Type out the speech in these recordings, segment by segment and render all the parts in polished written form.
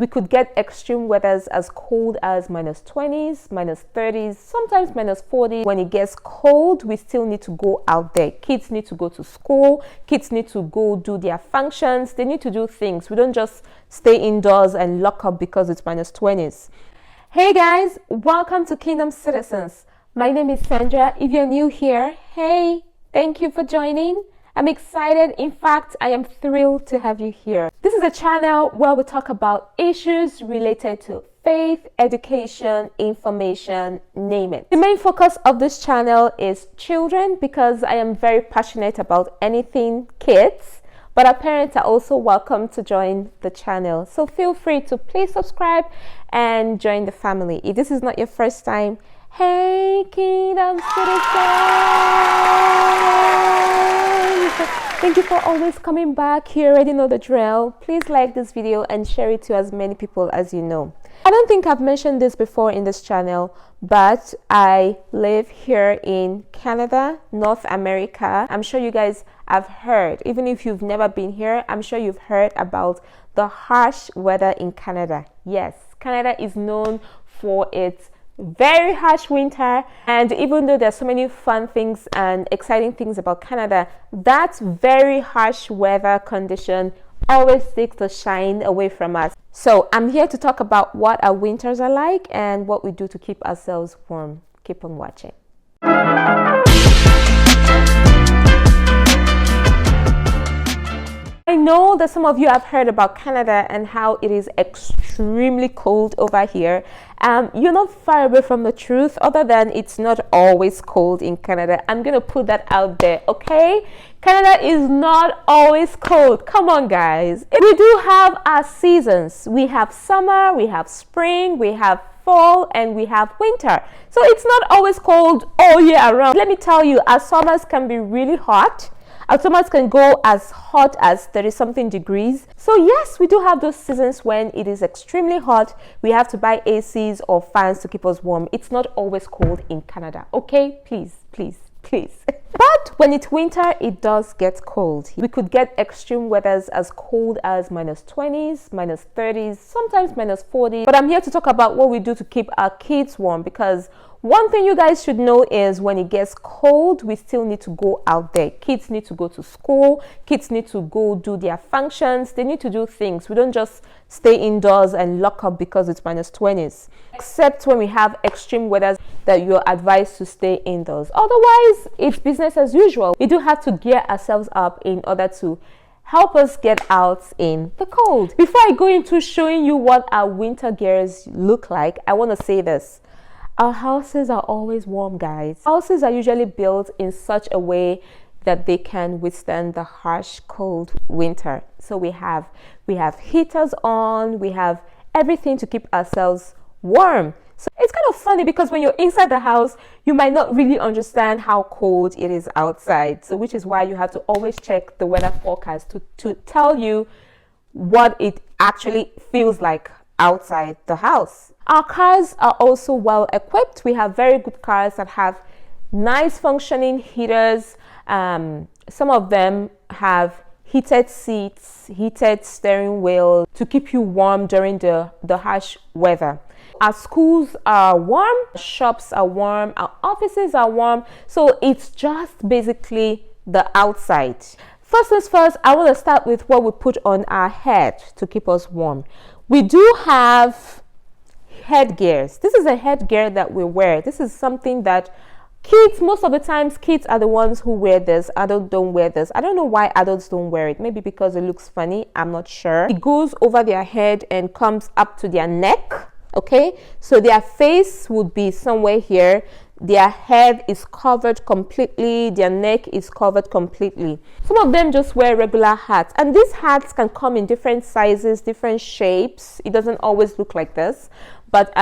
We could get extreme weathers as cold as -20s, -30s, sometimes -40. When it gets cold, we still need to go out there. Kids need to go to school. Kids need to go do their functions. They need to do things. We don't just stay indoors and lock up because it's -20s. Hey guys, welcome to Kingdom Citizens. My name is Sandra. If you're new here, hey, thank you for joining. I'm excited. In fact, I am thrilled to have you here. This is a channel where we talk about issues related to faith, education, information, name it. The main focus of this channel is children because I am very passionate about anything kids, but our parents are also welcome to join the channel. So feel free to please subscribe and join the family. If this is not your first time, hey Kingdom Citizens! Thank you for always coming back. You already know the drill. Please like this video and share it to as many people as you know. I don't think I've mentioned this before in this channel, but I live here in Canada, North America. I'm sure you guys have heard, even if you've never been here, I'm sure you've heard about the harsh weather in Canada. Yes, Canada is known for its very harsh winter, and even though there's so many fun things and exciting things about Canada, that very harsh weather condition always takes the shine away from us. So I'm here to talk about what our winters are like and what we do to keep ourselves warm. Keep on watching. I know that some of you have heard about Canada and how it is extremely cold over here. You're not far away from the truth, other than it's not always cold in Canada. I'm going to put that out there, okay? Canada is not always cold. Come on, guys. We do have our seasons. We have summer, we have spring, we have fall, and we have winter. So it's not always cold all year around. Let me tell you, our summers can be really hot. Our summers can go as hot as 30-something degrees. So yes, we do have those seasons when it is extremely hot. We have to buy ACs or fans to keep us warm. It's not always cold in Canada. Okay, please, please, please. But when it's winter, it does get cold. We could get extreme weathers as cold as -20s, -30s, sometimes -40. But I'm here to talk about what we do to keep our kids warm, because one thing you guys should know is when it gets cold, we still need to go out there. Kids need to go to school. Kids need to go do their functions. They need to do things. We don't just stay indoors and lock up because it's -20s. Except when we have extreme weather that you're advised to stay indoors. Otherwise, it's business as usual. We do have to gear ourselves up in order to help us get out in the cold. Before I go into showing you what our winter gears look like, I want to say this. Our houses are always warm, guys. Houses are usually built in such a way that they can withstand the harsh, cold winter. So we have heaters on, we have everything to keep ourselves warm. So it's kind of funny because when you're inside the house, you might not really understand how cold it is outside. So which is why you have to always check the weather forecast to tell you what it actually feels like outside the house. Our cars are also well equipped. We have very good cars that have nice functioning heaters. Some of them have heated seats, heated steering wheel to keep you warm during the harsh weather. Our schools are warm, shops are warm, our offices are warm. So it's just basically the outside. First things first, I want to start with what we put on our head to keep us warm. We do have headgears. This is a headgear that we wear. This is something that kids, most of the times, kids are the ones who wear this. Adults don't wear this. I don't know why adults don't wear it. Maybe because it looks funny. I'm not sure. It goes over their head and comes up to their neck. Okay, so their face would be somewhere here. Their head is covered completely. Their neck is covered completely. Some of them just wear regular hats, and these hats can come in different sizes, different shapes. It doesn't always look like this, but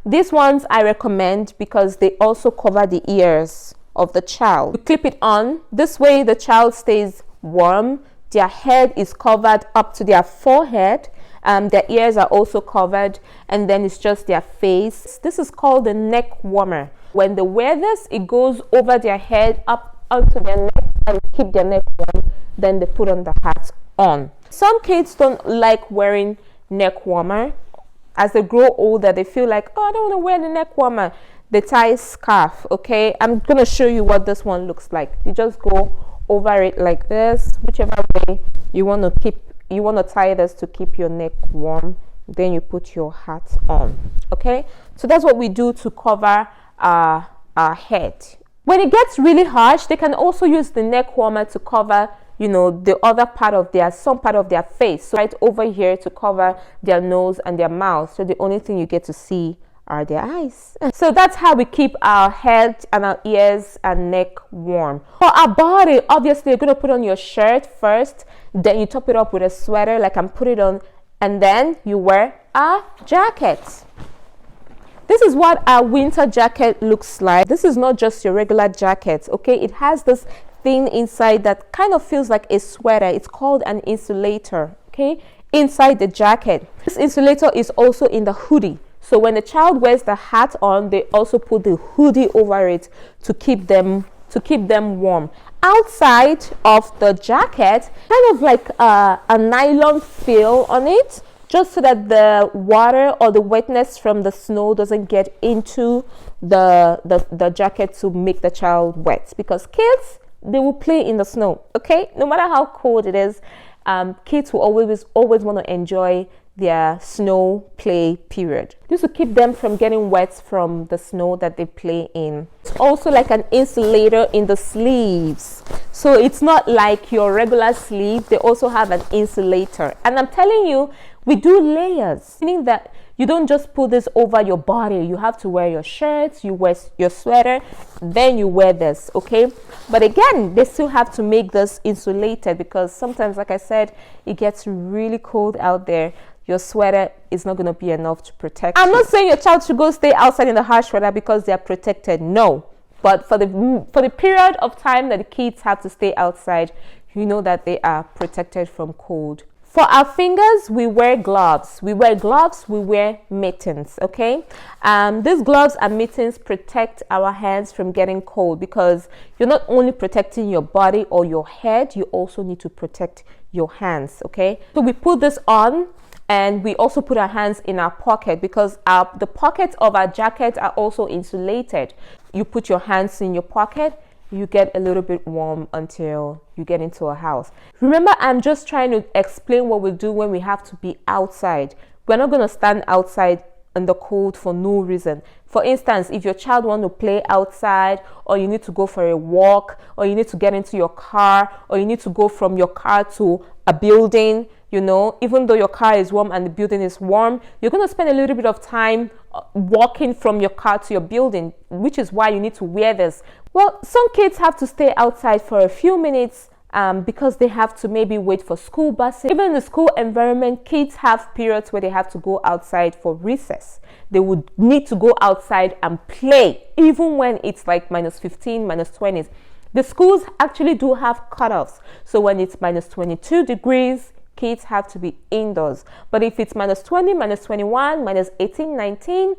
these ones I recommend because they also cover the ears of the child. You clip it on. This way the child stays warm. Their head is covered up to their forehead. Their ears are also covered, and then it's just their face. This is called the neck warmer. When they wear this, it goes over their head up onto their neck and keep their neck warm. Then they put on the hat on. Some kids don't like wearing neck warmer as they grow older, they feel like, oh, I don't want to wear the neck warmer. They tie scarf. Okay, I'm gonna show you what this one looks like. You just go over it like this, whichever way you want to tie this to keep your neck warm. Then you put your hat on. Okay, so that's what we do to cover our head. When it gets really harsh, they can also use the neck warmer to cover, you know, the other part of some part of their face. So right over here to cover their nose and their mouth. So the only thing you get to see are their eyes. So that's how we keep our head and our ears and neck warm. For our body, obviously you're going to put on your shirt first, then you top it up with a sweater like I'm putting on, and then you wear a jacket. This is what our winter jacket looks like. This is not just your regular jacket, okay? It has this thing inside that kind of feels like a sweater. It's called an insulator, okay? Inside the jacket. This insulator is also in the hoodie. So when the child wears the hat on, they also put the hoodie over it to keep them warm. Outside of the jacket, kind of like a nylon feel on it, just so that the water or the wetness from the snow doesn't get into the jacket to make the child wet. Because kids, they will play in the snow, okay? No matter how cold it is, kids will always want to enjoy their snow play period. This will keep them from getting wet from the snow that they play in. It's also like an insulator in the sleeves. So it's not like your regular sleeve. They also have an insulator. And I'm telling you, we do layers, meaning that you don't just put this over your body. You have to wear your shirts, you wear your sweater, then you wear this, okay? But again, they still have to make this insulated because sometimes, like I said, it gets really cold out there. Your sweater is not going to be enough to protect you. I'm not saying your child should go stay outside in the harsh weather because they are protected. No. But for the period of time that the kids have to stay outside, you know that they are protected from cold. For our fingers, we wear gloves. We wear mittens, okay? These gloves and mittens protect our hands from getting cold because you're not only protecting your body or your head, you also need to protect your hands, okay? So we put this on. And we also put our hands in our pocket because the pockets of our jacket are also insulated. You put your hands in your pocket, you get a little bit warm until you get into a house. Remember, I'm just trying to explain what we do when we have to be outside. We're not going to stand outside in the cold for no reason. For instance, if your child wants to play outside, or you need to go for a walk, or you need to get into your car, or you need to go from your car to a building, you know, even though your car is warm and the building is warm, you're going to spend a little bit of time walking from your car to your building, which is why you need to wear this. Well, some kids have to stay outside for a few minutes because they have to maybe wait for school buses. Even in the school environment, kids have periods where they have to go outside for recess. They would need to go outside and play, even when it's like -15, -20s. The schools actually do have cutoffs. So when it's -22 degrees, kids have to be indoors. But if it's -20, -21, -18, -19,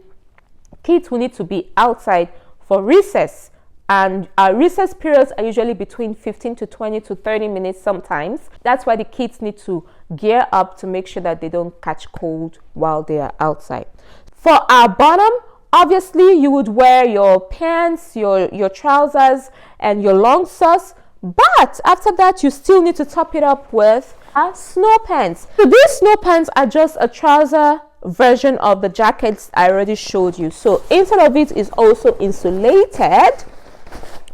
kids will need to be outside for recess. And our recess periods are usually between 15 to 20 to 30 minutes sometimes. That's why the kids need to gear up to make sure that they don't catch cold while they are outside. For our bottom, obviously you would wear your pants, your trousers, and your long socks. But after that, you still need to top it up with snow pants. So these snow pants are just a trouser version of the jackets I already showed you. So inside of it is also insulated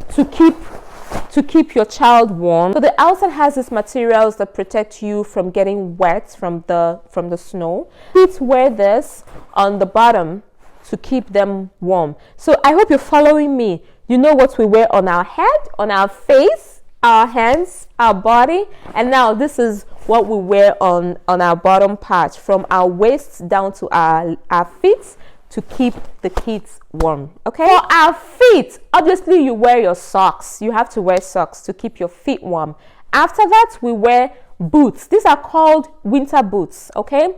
to keep your child warm. So the outside has these materials that protect you from getting wet from the snow. Kids wear this on the bottom to keep them warm. So I hope you're following me. You know what we wear on our head, on our face, our hands, our body, and now this is what we wear on our bottom part, from our waists down to our feet, to keep the kids warm. Okay, for our feet, obviously you wear your socks. You have to wear socks to keep your feet warm. After that, we wear boots. These are called winter boots. Okay,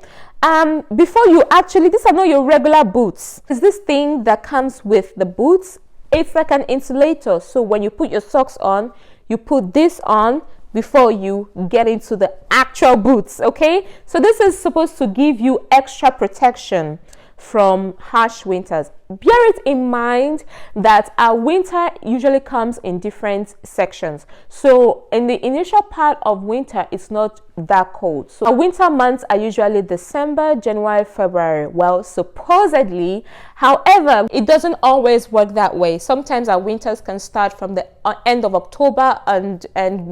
before you actually, these are not your regular boots. It's this thing that comes with the boots. It's like an insulator. So when you put your socks on, you put this on before you get into the actual boots. Okay, so this is supposed to give you extra protection from harsh winters. Bear it in mind that our winter usually comes in different sections. So in the initial part of winter, it's not that cold. So our winter months are usually December, January, February. Well, supposedly, however, it doesn't always work that way. Sometimes our winters can start from the end of October and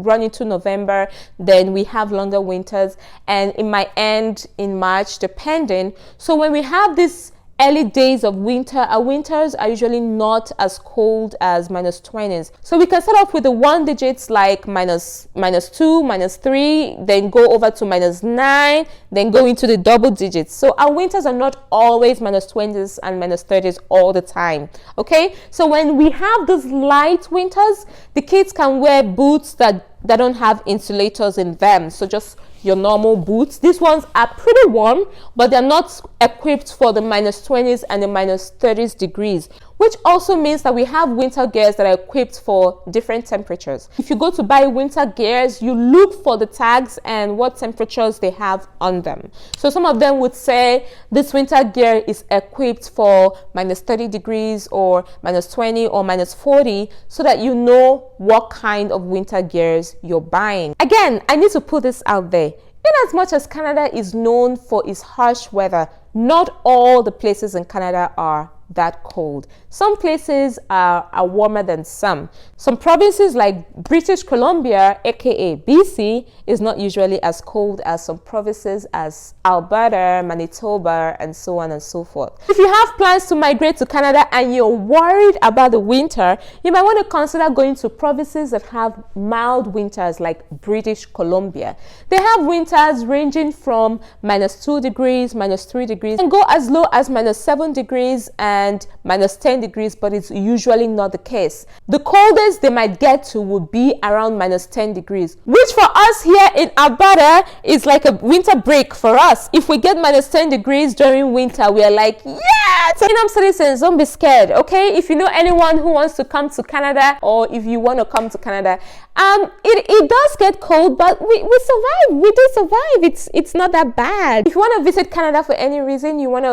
run into November. Then we have longer winters, and it might end in March, depending. So when we have this early days of winter, our winters are usually not as cold as -20s. So we can start off with the one digits like minus 2, -3, then go over to -9, then go into the double digits. So our winters are not always -20s and -30s all the time. Okay, so when we have those light winters, the kids can wear boots that don't have insulators in them. So just your normal boots. These ones are pretty warm, but they're not equipped for the -20s and the -30s degrees, which also means that we have winter gears that are equipped for different temperatures. If you go to buy winter gears, you look for the tags and what temperatures they have on them. So some of them would say this winter gear is equipped for -30 degrees or -20 or -40, so that you know what kind of winter gears you're buying. Again, I need to put this out there. In as much as Canada is known for its harsh weather, not all the places in Canada are that cold. Some places are warmer than some. Some provinces like British Columbia, aka BC, is not usually as cold as some provinces as Alberta, Manitoba, and so on and so forth. If you have plans to migrate to Canada and you're worried about the winter, you might want to consider going to provinces that have mild winters like British Columbia. They have winters ranging from -2 degrees, -3 degrees, and go as low as -7 degrees and -10 degrees, but it's usually not the case. The coldest they might get to would be around -10 degrees, which for us here in Alberta is like a winter break for us. If we get -10 degrees during winter, we are like, yes! Kingdom citizens, don't be scared, okay? If you know anyone who wants to come to Canada, or if you want to come to Canada, it does get cold, but we survive. We do survive. It's not that bad. If you want to visit Canada for any reason, you want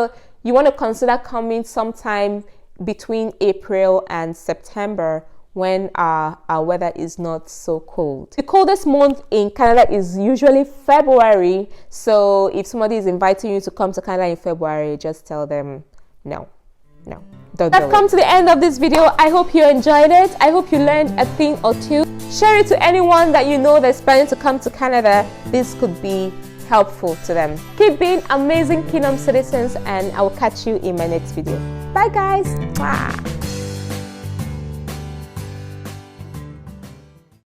to consider coming sometime between April and September, when our weather is not so cold. The coldest month in Canada is usually February. So if somebody is inviting you to come to Canada in February, just tell them no. I've come to the end of this video. I hope you enjoyed it. I hope you learned a thing or two. Share it to anyone that you know that's planning to come to Canada. This could be helpful to them. Keep being amazing Kingdom citizens, and I will catch you in my next video. Bye guys. Bye.